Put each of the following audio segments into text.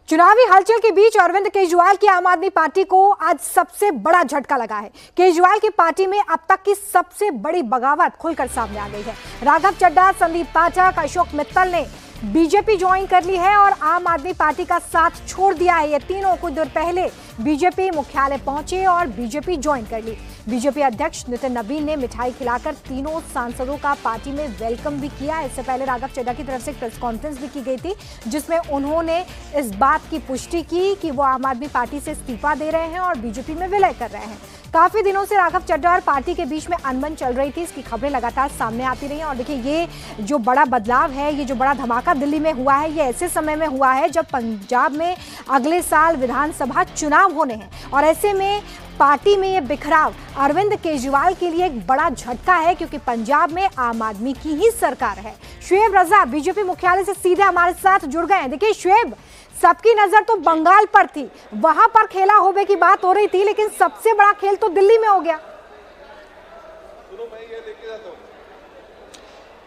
चुनावी हलचल के बीच अरविंद केजरीवाल की आम आदमी पार्टी को आज सबसे बड़ा झटका लगा है। केजरीवाल की पार्टी में अब तक की सबसे बड़ी बगावत खुलकर सामने आ गई है। राघव चड्ढा, संदीप पाठक, अशोक मित्तल ने बीजेपी ज्वाइन कर ली है और आम आदमी पार्टी का साथ छोड़ दिया है। ये तीनों कुछ देर पहले बीजेपी मुख्यालय पहुंचे और बीजेपी ज्वाइन कर ली। बीजेपी अध्यक्ष नितिन नवीन ने मिठाई खिलाकर तीनों सांसदों का पार्टी में वेलकम भी किया। इससे पहले राघव चड्ढा की तरफ से एक प्रेस कॉन्फ्रेंस भी की गई थी, जिसमें उन्होंने इस बात की पुष्टि की कि वो आम आदमी पार्टी से इस्तीफा दे रहे हैं और बीजेपी में विलय कर रहे हैं। काफी दिनों से राघव चड्ढा और पार्टी के बीच में अनबन चल रही थी, इसकी खबरें लगातार सामने आती रही हैं। और देखिए, ये जो बड़ा बदलाव है, ये जो बड़ा धमाका दिल्ली में हुआ है, ये ऐसे समय में हुआ है जब पंजाब में अगले साल विधानसभा चुनाव होने हैं। और ऐसे में पार्टी में ये बिखराव अरविंद केजरीवाल के लिए एक बड़ा झटका है, क्योंकि पंजाब में आम आदमी की ही सरकार है। शुएब रजा बीजेपी मुख्यालय से सीधे हमारे साथ जुड़ गए हैं। देखिए शुएब, सबकी नजर तो बंगाल पर थी, वहां पर खेला होबे की बात हो रही थी, लेकिन सबसे बड़ा खेल तो दिल्ली में हो गया।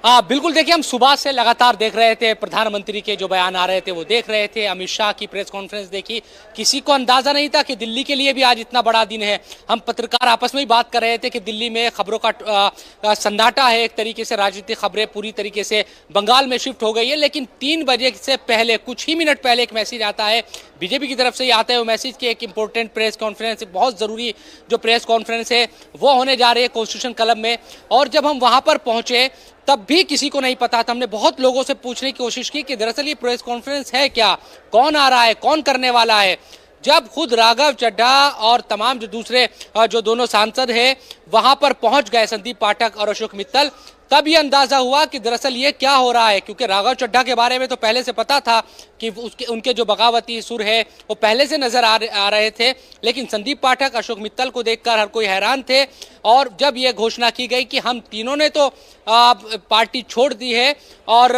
बिल्कुल, देखिए, हम सुबह से लगातार देख रहे थे, प्रधानमंत्री के जो बयान आ रहे थे वो देख रहे थे, अमित शाह की प्रेस कॉन्फ्रेंस देखी। किसी को अंदाजा नहीं था कि दिल्ली के लिए भी आज इतना बड़ा दिन है। हम पत्रकार आपस में ही बात कर रहे थे कि दिल्ली में खबरों का सन्नाटा है, एक तरीके से राजनीतिक खबरें पूरी तरीके से बंगाल में शिफ्ट हो गई है। लेकिन 3 बजे से पहले, कुछ ही मिनट पहले एक मैसेज आता है बीजेपी की तरफ से ही आता है। वो मैसेज की एक इंपॉर्टेंट प्रेस कॉन्फ्रेंस, बहुत ज़रूरी जो प्रेस कॉन्फ्रेंस है वो होने जा रही है कॉन्स्टिट्यूशन क्लब में। और जब हम वहाँ पर पहुँचे तब भी किसी को नहीं पता था। हमने बहुत लोगों से पूछने की कोशिश की कि दरअसल ये प्रेस कॉन्फ्रेंस है क्या, कौन आ रहा है, कौन करने वाला है। जब खुद राघव चड्ढा और तमाम जो दूसरे जो दोनों सांसद हैं वहां पर पहुंच गए, संदीप पाठक और अशोक मित्तल, तब ये अंदाजा हुआ कि दरअसल ये क्या हो रहा है। क्योंकि राघव चड्ढा के बारे में तो पहले से पता था कि उनके जो बगावती सुर है वो पहले से नजर आ रहे थे, लेकिन संदीप पाठक, अशोक मित्तल को देखकर हर कोई हैरान थे। और जब ये घोषणा की गई कि हम तीनों ने तो पार्टी छोड़ दी है, और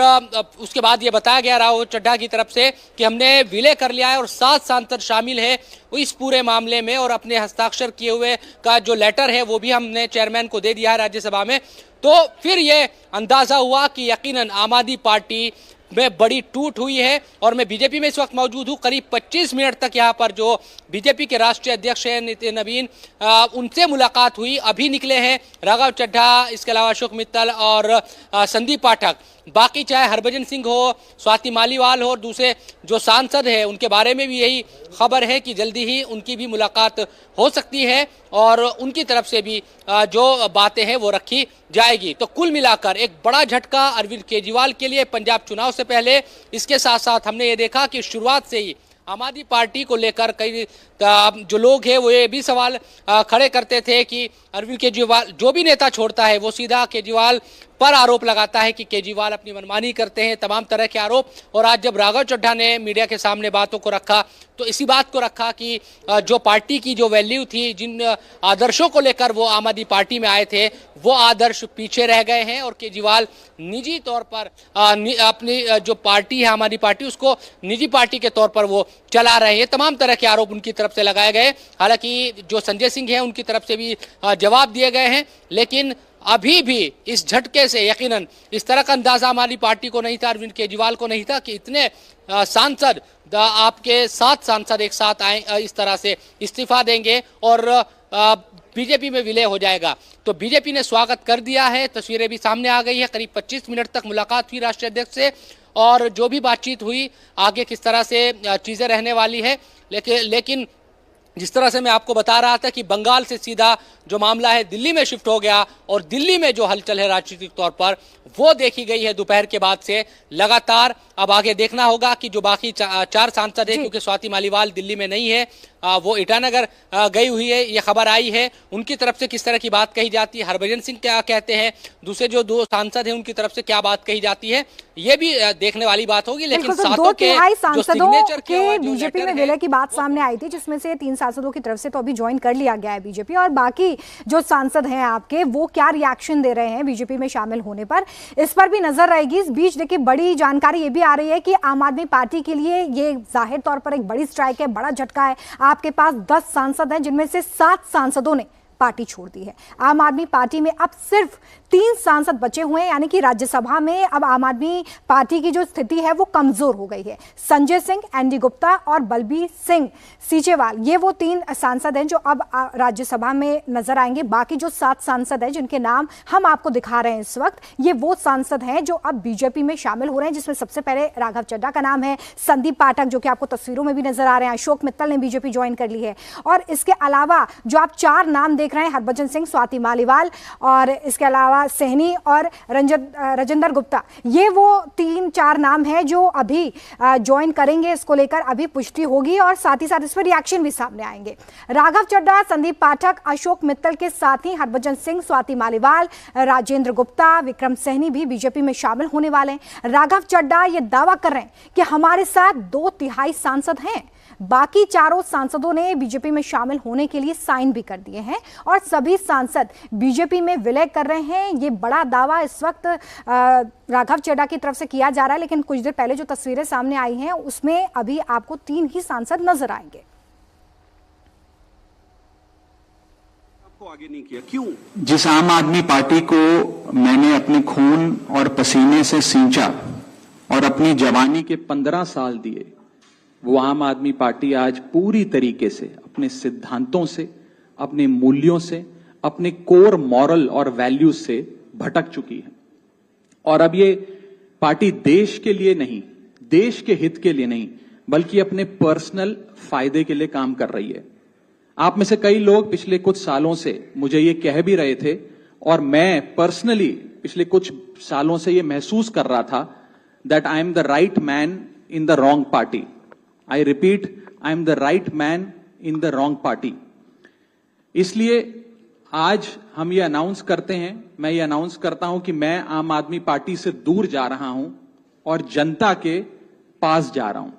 उसके बाद ये बताया गया राघव चड्ढा की तरफ से कि हमने विलय कर लिया है और 7 सांसद शामिल है इस पूरे मामले में, और अपने हस्ताक्षर किए हुए का जो लेटर है वो भी हमने चेयरमैन को दे दिया है राज्यसभा में। तो फिर ये अंदाजा हुआ कि यकीनन आम आदमी पार्टी में बड़ी टूट हुई है। और मैं बीजेपी में इस वक्त मौजूद हूँ। करीब 25 मिनट तक यहाँ पर जो बीजेपी के राष्ट्रीय अध्यक्ष हैं नितिन नवीन, उनसे मुलाकात हुई। अभी निकले हैं राघव चड्ढा, इसके अलावा अशोक मित्तल और संदीप पाठक। बाकी चाहे हरभजन सिंह हो, स्वाति मालीवाल हो, दूसरे जो सांसद हैं उनके बारे में भी यही खबर है कि जल्दी ही उनकी भी मुलाकात हो सकती है और उनकी तरफ से भी जो बातें हैं वो रखी जाएगी। तो कुल मिलाकर एक बड़ा झटका अरविंद केजरीवाल के लिए पंजाब चुनाव से पहले। इसके साथ साथ हमने ये देखा कि शुरुआत से ही आम आदमी पार्टी को लेकर कई जो लोग हैं वो ये भी सवाल खड़े करते थे कि अरविंद केजरीवाल, जो भी नेता छोड़ता है वो सीधा केजरीवाल पर आरोप लगाता है कि केजरीवाल अपनी मनमानी करते हैं, तमाम तरह के आरोप। और आज जब राघव चड्ढा ने मीडिया के सामने बातों को रखा तो इसी बात को रखा कि जो पार्टी की जो वैल्यू थी, जिन आदर्शों को लेकर वो आम आदमी पार्टी में आए थे, वो आदर्श पीछे रह गए हैं और केजरीवाल निजी तौर पर अपनी जो पार्टी है आम आदमी पार्टी, उसको निजी पार्टी के तौर पर वो चला रहे हैं। तमाम तरह के आरोप उनकी तरफ से लगाए गए। हालांकि जो संजय सिंह हैं उनकी तरफ से भी जवाब दिए गए हैं, लेकिन अभी भी इस झटके से यकीनन इस तरह का अंदाजा हमारी पार्टी को नहीं था, अरविंद केजरीवाल को नहीं था कि इतने सांसद, आपके 7 सांसद एक साथ आए, इस तरह से इस्तीफा देंगे और बीजेपी में विलय हो जाएगा। तो बीजेपी ने स्वागत कर दिया है। तस्वीरें भी सामने आ गई है। करीब 25 मिनट तक मुलाकात हुई राष्ट्रीय अध्यक्ष से, और जो भी बातचीत हुई आगे किस तरह से चीज़ें रहने वाली है। लेकिन जिस तरह से मैं आपको बता रहा था कि बंगाल से सीधा जो मामला है दिल्ली में शिफ्ट हो गया, और दिल्ली में जो हलचल है राजनीतिक तौर पर वो देखी गई है दोपहर के बाद से लगातार। अब आगे देखना होगा कि जो बाकी 4 सांसद हैं, क्योंकि स्वाति मालीवाल दिल्ली में नहीं है, वो ईटानगर गई हुई है, ये खबर आई है, उनकी तरफ से किस तरह की बात कही जाती है, हरभजन सिंह क्या कहते हैं, दूसरे जो 2 सांसद हैं उनकी तरफ से क्या बात कही जाती है, ये भी देखने वाली बात होगी। लेकिन सातों के सांसदों के बीजेपी में विलय की बात सामने आई थी, जिसमें से 3 सांसदों की तरफ से तो अभी ज्वाइन कर लिया गया है बीजेपी, और बाकी जो सांसद हैं आपके वो क्या रिएक्शन दे रहे हैं बीजेपी में शामिल होने पर, इस पर भी नजर रहेगी। इस बीच देखिए, बड़ी जानकारी ये भी आ रही है कि आम आदमी पार्टी के लिए ये जाहिर तौर पर एक बड़ी स्ट्राइक है, बड़ा झटका है। आपके पास 10 सांसद हैं, जिनमें से 7 सांसदों ने पार्टी छोड़ दी है। आम आदमी पार्टी में अब सिर्फ 3 सांसद बचे हुए हैं, यानी कि राज्यसभा में अब आम आदमी पार्टी की जो स्थिति है वो कमजोर हो गई है। संजय सिंह, एनडी गुप्ता और बलबीर सिंह सीचेवाल, ये वो 3 सांसद हैं जो अब राज्यसभा में नजर आएंगे। बाकी जो 7 सांसद हैं जिनके नाम हम आपको दिखा रहे हैं इस वक्त, ये वो सांसद हैं जो अब बीजेपी में शामिल हो रहे हैं, जिसमें सबसे पहले राघव चड्ढा का नाम है, संदीप पाठक जो कि आपको तस्वीरों में भी नजर आ रहे हैं, अशोक मित्तल ने बीजेपी ज्वाइन कर ली है, और इसके अलावा जो आप 4 नाम देख रहे हैं, हरभजन सिंह, स्वाति मालीवाल और इसके अलावा सहनी और राजेंद्र गुप्ता, ये वो 3-4 नाम हैं जो अभी ज्वाइन करेंगे। इसको लेकर अभी पुष्टि होगी और साथ ही साथ इस पर रिएक्शन भी सामने आएंगे। राघव चड्ढा, संदीप पाठक, अशोक मित्तल के साथ ही हरभजन सिंह, स्वाति मालीवाल, राजेंद्र गुप्ता, विक्रम सहनी भी बीजेपी में शामिल होने वाले हैं। राघव चड्ढा ये दावा कर रहे हैं कि हमारे साथ 2/3 सांसद हैं। बाकी 4 सांसदों ने बीजेपी में शामिल होने के लिए साइन भी कर दिए हैं और सभी सांसद बीजेपी में विलय कर रहे हैं। ये बड़ा दावा इस वक्त राघव चड्ढा की तरफ से किया जा रहा है, लेकिन कुछ देर पहले जो तस्वीरें सामने आई हैं उसमें अभी आपको 3 ही सांसद नजर आएंगे। आगे नहीं किया क्यों? जिस आम आदमी पार्टी को मैंने अपने खून और पसीने से सींचा और अपनी जवानी के 15 साल दिए, वो आम आदमी पार्टी आज पूरी तरीके से अपने सिद्धांतों से, अपने मूल्यों से, अपने कोर मॉरल और वैल्यूज से भटक चुकी है। और अब ये पार्टी देश के लिए नहीं, देश के हित के लिए नहीं, बल्कि अपने पर्सनल फायदे के लिए काम कर रही है। आप में से कई लोग पिछले कुछ सालों से मुझे ये कह भी रहे थे, और मैं पर्सनली पिछले कुछ सालों से ये महसूस कर रहा था that I am the right man in the wrong party. I repeat, I am the right man in the wrong party. इसलिए आज हम ये अनाउंस करते हैं, मैं ये अनाउंस करता हूं कि मैं आम आदमी पार्टी से दूर जा रहा हूं और जनता के पास जा रहा हूं।